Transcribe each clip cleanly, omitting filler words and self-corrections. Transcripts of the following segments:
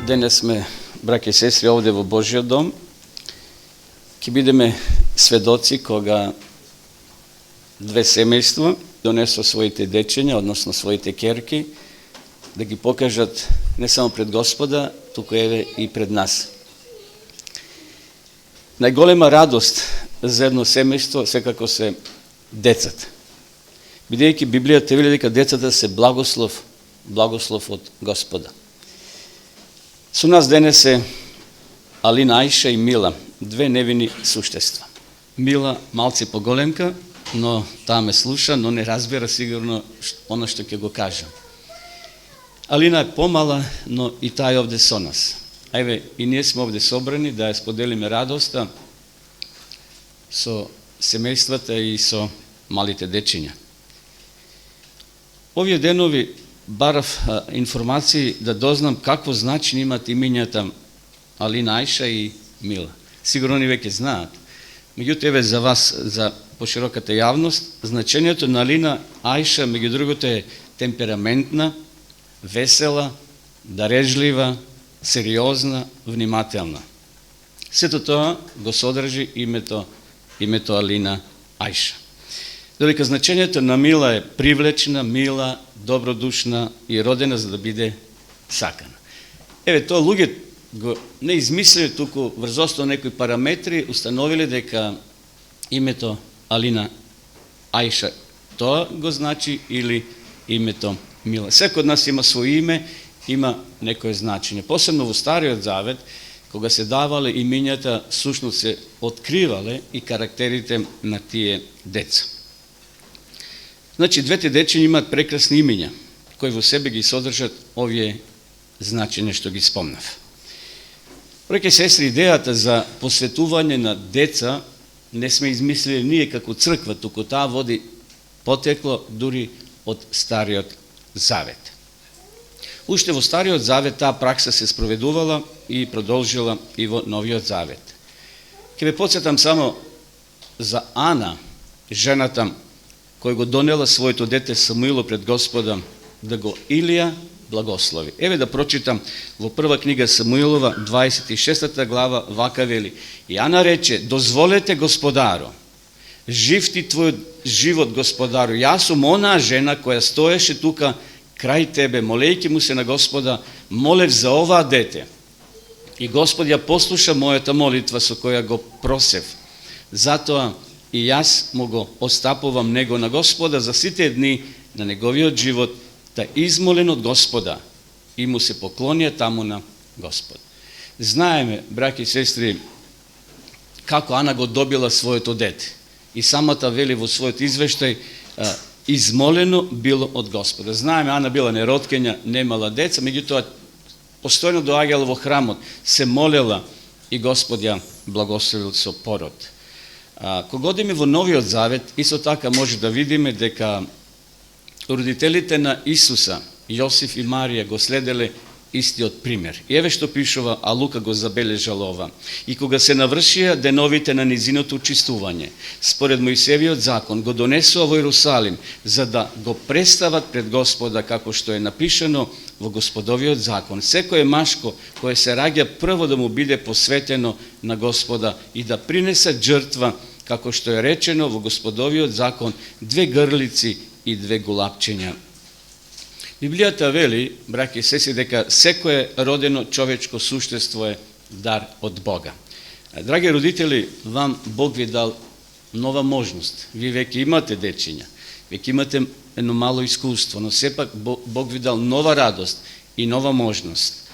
Денес сме, браќа и сестри, овде во Божиот дом. Ќе бидеме сведоци кога две семејства донесо своите дечења, односно своите керки, да ги покажат не само пред Господа, туку еве и пред нас. Најголема радост за едно семејство секако се децата. Бидејќи Библијата вели дека децата се благослов од Господа. Со нас денес е Алина Ајша и Мила, две невини суштества. Мила малци поголемка, но таа ме слуша, но не разбира сигурно она што ќе го кажам. Алина е помала, но и таа е овде со нас. Еве, и ние сме овде собрани да ја споделиме радоста со семејствата и со малите дечиња. Овие денови барав информации да дознам какво значење имат имињата Алина Ајша и Мила. Сигурно они веќе знаат. Меѓутоа, еве за вас, за пошироката јавност, значењето на Алина Ајша, меѓу другото, е темпераментна, весела, дарежлива, сериозна, внимателна. Сето тоа го содржи името Алина Ајша. Додека значењето на Мила е привлечна, мила, добродушна и родена за да биде сакана. Еве, тоа луѓе го не измислили, туку врз основа некои параметри установиле дека името Алина Ајша тоа го значи или името Мила. Секој од нас има своје име, има некое значење. Посебно во Стариот Завет, кога се давале имињата, сушност се откривале и карактерите на тие деца. Значи, двете дечиња имаат прекрасни имиња, кои во себе ги содржат овие значења што ги спомнав. Браќа и сестри, идејата за посветување на деца не сме измислили ние како црква, туку таа води потекло дури од Стариот Завет. Уште во Стариот Завет таа пракса се спроведувала и продолжила и во Новиот Завет. Ке ве потсетам само за Ана, жената кој го донела своето дете Самуило пред Господа да го Илија благослови. Еве да прочитам во прва книга Самуилова, 26 глава, вака вели: И Ана рече: дозволете Господаро, жив ти твојот живот, Господаро, јас сум онаа жена која стоеше тука крај тебе, молејќи му се на Господа, молев за оваа дете. И Господ ја послуша мојата молитва со која го просев. Затоа и јас му го остапувам него на Господа за сите дни на неговиот живот, та измолен од Господа, и му се поклонија таму на Господ. Знаеме, браќи и сестри, како Ана го добила своето дете. И самата вели во својот извештај, измолено било од Господа. Знаеме, Ана била нероткења, немала деца, меѓутоа постојано доаѓала во храмот, се молела и Господ ја благословил со пород. Кога одиме во Новиот Завет, исто така може да видиме дека родителите на Исуса, Јосиф и Марија, го следеле истиот пример. И еве што пишува, а Лука го забележал ова. И кога се навршија деновите на низиното очистување, според Мојсевиот закон, го донесува во Иерусалим, за да го представат пред Господа, како што е напишано во Господовиот закон. Секое машко кое се раѓа прво да му биде посветено на Господа и да принесе жртва, како што е речено во Господовиот закон, 2 грлици и 2 голапчиња. Библијата вели, браќи и сестри, дека секое родено човечко суштество е дар од Бога. Драги родители, вам Бог ви дал нова можност. Вие веќе имате дечиња, веќе имате едно мало искуство, но сепак Бог ви дал нова радост и нова можност.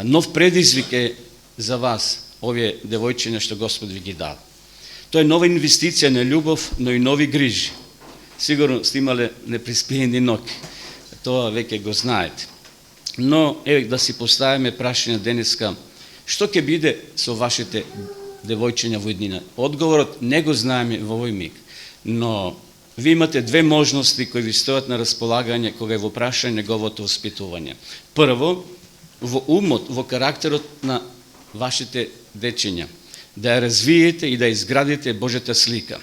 Нов предизвик е за вас, овие девојчиња што Господ ви ги дал. Тоа е нова инвестиција на љубов, но и нови грижи. Сигурно сте имале неприспиени ноќи. Тоа веќе го знаете. Но, еве да си поставиме прашање денеска, што ќе биде со вашите девојчиња во иднина? Одговорот не го знаеме во овој миг, но ви имате 2 можности кои ви стојат на располагање кога е во прашање неговото воспитување. Прво, во умот, во карактерот на вашите дечиња, да ја развиете и да изградите Божјата слика.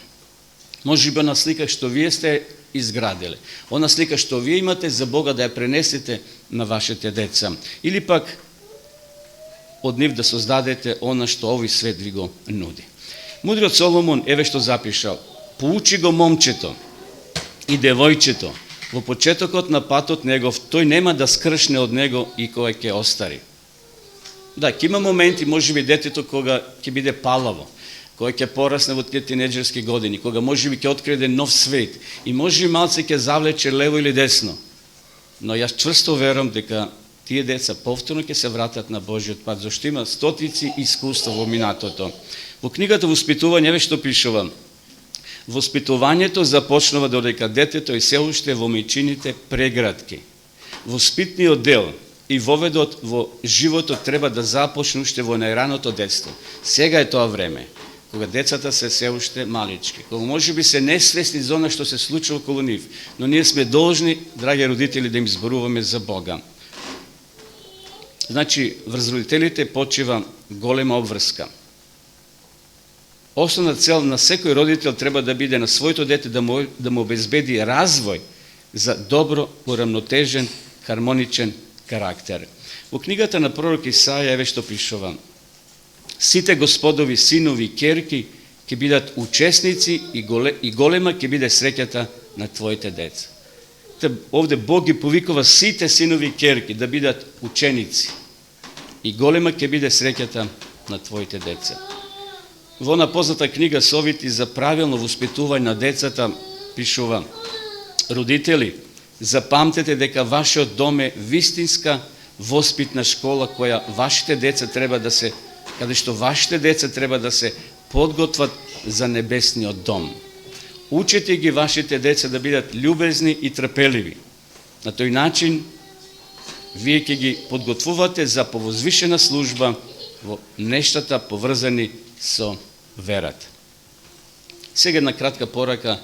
Може би на слика што вие сте изградиле. Она слика што вие имате за Бога да ја пренесете на вашите деца. Или пак од нив да создадете она што овој свет ви го нуди. Мудриот Соломон еве што запишал: поучи го момчето и девојчето во почетокот на патот негов, тој нема да скршне од него и кога ќе остари. Да, ќе има моменти, можеби детето кога ќе биде палаво, кога ќе порасне во тие тинеџерски години, кога можеби ќе откриде нов свет и можеби малце ќе завлече лево или десно. Но јас чврсто верувам дека тие деца повторно ќе се вратат на Божиот пат, зашто има стотици искуства во минатото. Во книгата Воспитување еве што пишува: воспитувањето започнува додека детето е се уште во мајчините прегратки. Воспитниот дел и воведот во животот треба да започне уште во најраното детство. Сега е тоа време, кога децата се уште малички, кога можеби се несвесни за она што се случува околу нив, но ние сме должни, драги родители, да им зборуваме за Бога. Значи, врз родителите почива голема обврска. Основна цел на секој родител треба да биде на своето дете да му обезбеди развој за добро, урамнотежен, хармоничен карактер. Во книгата на пророк Исаја еве што пишува: сите господови синови и керки ќе бидат учесници и голема ќе биде среќата на твоите деца. Овде Бог ги повикува сите синови и керки да бидат ученици и голема ќе биде среќата на твоите деца. Во она позната книга Совети за правилно воспитување на децата пишува: родители, запамтете дека вашиот дом е вистинска воспитна школа која вашите деца треба да се, каде што вашите деца треба да се подготват за небесниот дом. Учете ги вашите деца да бидат љубезни и трпеливи. На тој начин вие ќе ги подготвувате за повозвишена служба во нештата поврзани со верата. Сега една кратка порака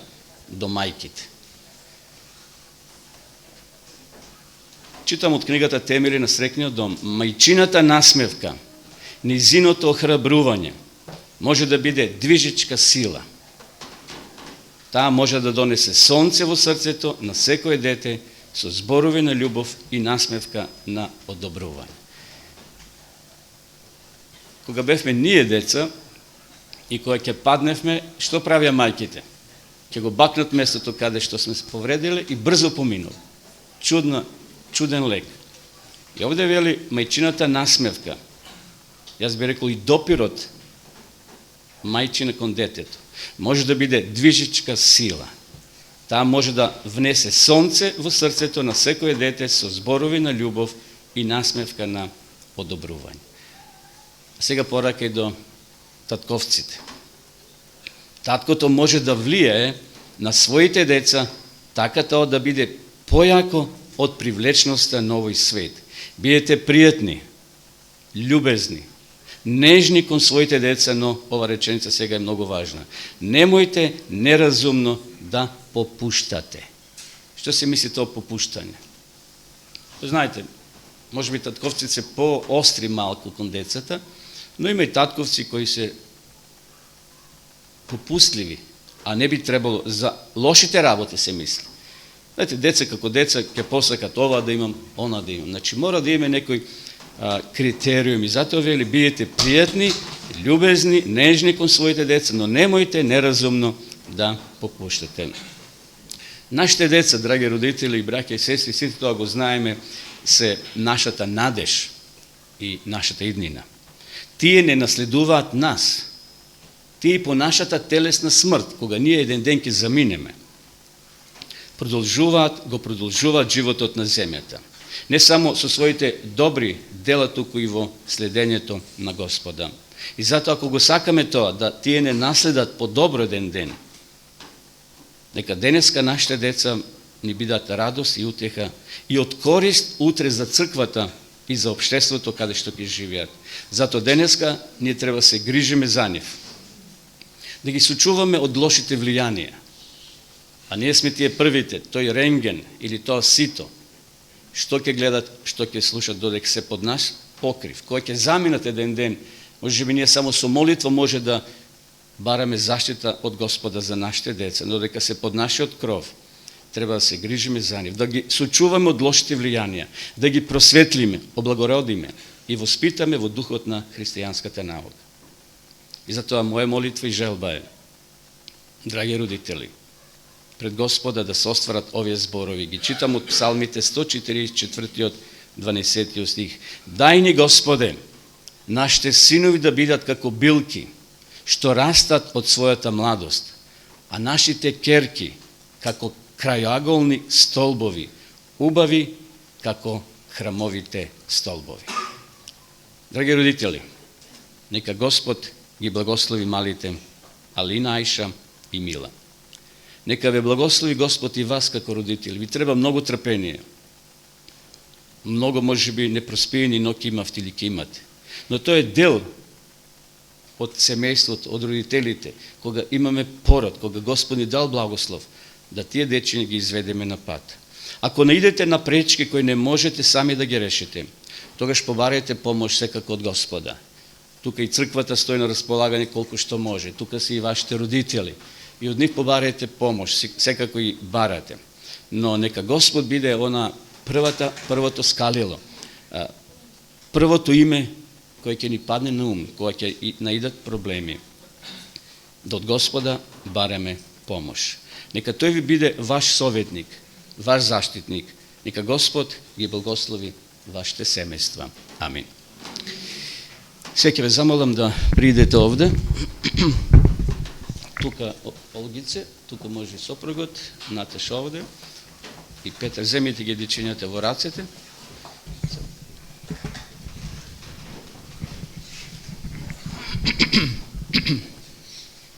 до мајките. Читам од книгата Темели на среќниот дом: мајчината насмевка, низиното охрабрување може да биде движечка сила. Таа може да донесе сонце во срцето на секое дете со зборови на љубов и насмевка на одобрување. Кога бевме ние деца и кога ќе падневме, што правија мајките? Ќе го бакнат местото каде што сме се повредиле и брзо поминува. Чуден лек. И овде вели мајчината насмевка. Јас би рекол и допирот мајчина кон детето може да биде движечка сила. Таа може да внесе сонце во срцето на секое дете со зборови на љубов и насмевка на одобрување. Сега порака и до татковците. Таткото може да влијае на своите деца така тоа да биде појако од привлечноста на овој свет. Бидете пријатни, љубезни, нежни кон своите деца, но ова реченица сега е многу важна. Немојте неразумно да попуштате. Што се мисли тоа попуштање? Знаете, може би татковците се поостри малку кон децата, но има и татковци кои се попустливи, а не би требало за лошите работи се мисли. Знаете, деца како деца ќе посакат ова да имам, она да имам. Значи мора да има некој критериум и затоа вели бидете пријатни, љубезни, нежни кон своите деца, но немојте неразумно да попуштате. Нашите деца, драги родители и браќа и сестри, сите тоа го знаеме, се нашата надеж и нашата иднина. Тие не наследуваат нас. Тие по нашата телесна смрт, кога ние еден ден ќе заминеме, го продолжуваат животот на земјата. Не само со своите добри дела, туку и во следењето на Господа. И затоа, ако го сакаме тоа, да тие не наследат по добро еден ден, нека денеска нашите деца ни бидат радост и утеха и од корист утре за црквата и за општеството каде што ќе живеат. Затоа денеска ние треба се грижиме за нив. Да ги сочуваме од лошите влијанија. А ние сме тие првите, тој рентген или тоа сито, што ќе гледат, што ќе слушат додека се под наш покрив. Кој ќе заминат еден ден, може би ние само со молитва може да бараме заштита од Господа за нашите деца, но додека се под нашиот кров, треба да се грижиме за нив, да ги сочуваме од лошите влијанија, да ги просветлиме, облагородиме, и воспитаме во духот на христијанската наука. И затоа моја молитва и желба е, драги родители, пред Господа да се остварат овие зборови. Ги читам од Псалмите 144 12 стих. Дај ни, Господе, нашите синови да бидат како билки, што растат од својата младост, а нашите керки како крајоаголни столбови, убави како храмовите столбови. Драги родители, нека Господ ги благослови малите Алина, Аиша и Мила. Нека ве благослови Господ и вас како родители. Ви треба многу трпение. Многу можеби непроспиени ноќи имавте или ќе имате. Но тоа е дел од семејството, од родителите, кога имаме пород, кога Господ ни дал благослов, да тие дечиња ги изведеме на пат. Ако наидете на пречки кои не можете сами да ги решите, тогаш побарајте помош секако од Господа. Тука и црквата стои на располагање колку што може. Тука се и вашите родители. И од нив побарајте помош, секако и барате. Но нека Господ биде она првото скалило, првото име кое ќе ни падне на ум, кое ќе наидат проблеми. Да од Господа бараме помош. Нека тој ви биде ваш советник, ваш заштитник. Нека Господ ги благослови вашите семејства. Амин. Сега ќе ве замолам да придете овде. Тука Олгице, тука може сопругот, Наташа овде. И Петар, земите ги дечињата во рацете.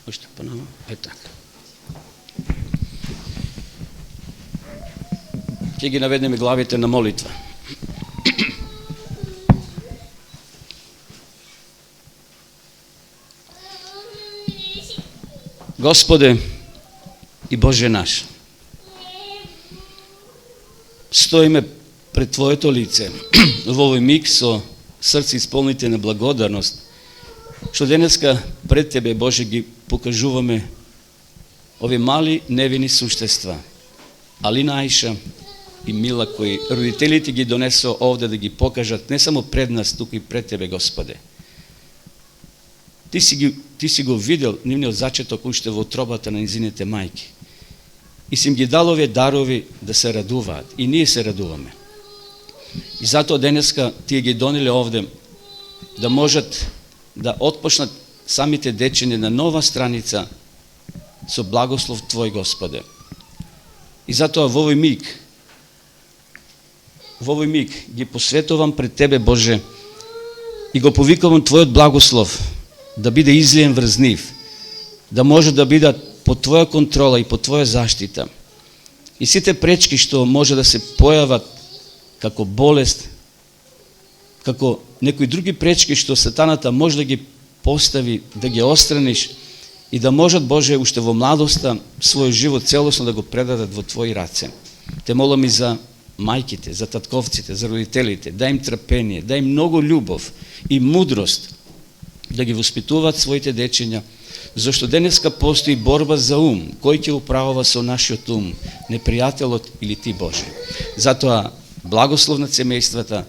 Оште понова, така. Ќе ги наведеме главите на молитва. Господе и Боже наш, стоиме пред Твоето лице во овој миг со срце исполните на благодарност, што денеска пред Тебе, Боже, ги покажуваме овие мали невини суштества, Алина, Аиша и Мила, кои родителите ги донесо овде да ги покажат не само пред нас, туку и пред Тебе, Господе. Ти си го видел нивниот зачеток уште во утробата на низините мајки. И си им ги дал овие дарови да се радуваат. И ние се радуваме. И затоа денеска тие ги донеле овде да можат да отпочнат самите дечиња на нова страница со благослов Твој, Господе. И затоа во овој миг ги посветувам пред Тебе, Боже, и го повикувам Твојот благослов да биде излиен врз нив, да може да бидат под Твоја контрола и под Твоја заштита. И сите пречки што може да се појават како болест, како некои други пречки што сатаната може да ги постави, да ги отстраниш и да можат, Боже, уште во младоста својот живот целосно да го предадат во Твои раце. Те молам и за мајките, за татковците, за родителите, дај им трпение, дај им многу љубов и мудрост да ги воспитуваат своите дечиња, зашто денеска постои борба за ум, кој ќе управува со нашиот ум, непријателот или Ти, Боже. Затоа благослов на семејствата,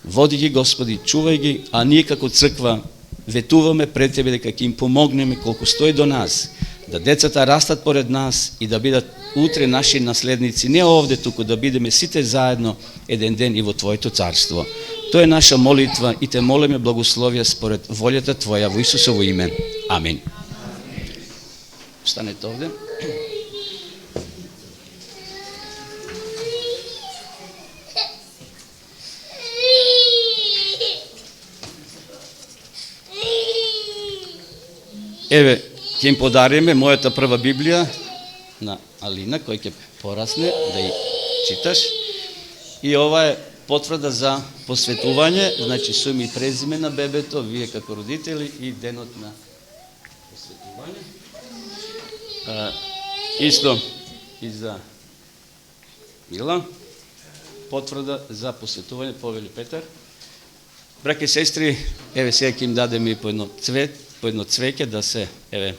води ги, Господи, чувај ги, а ние како црква ветуваме пред Тебе дека ќе им помогнеме колку стои до нас, да децата растат поред нас и да бидат утре наши наследници, не овде туку, да бидеме сите заедно еден ден и во Твоето царство. Тоа е наша молитва и Те молиме благословија според волјата Твоја во Исусово име. Амин. Останете овде. Еве, ќе им подариме мојата прва Библија на Алина, кој ќе порасне да ја читаш. И ова е потврда за посветување, значи со име и презиме на бебето, вие како родители и денот на посветување. Исто и за Мила, потврда за посветување, повели Петар. Браке и сестри, еве сега ќе им дадеме и по едно цвеќе да се, еве,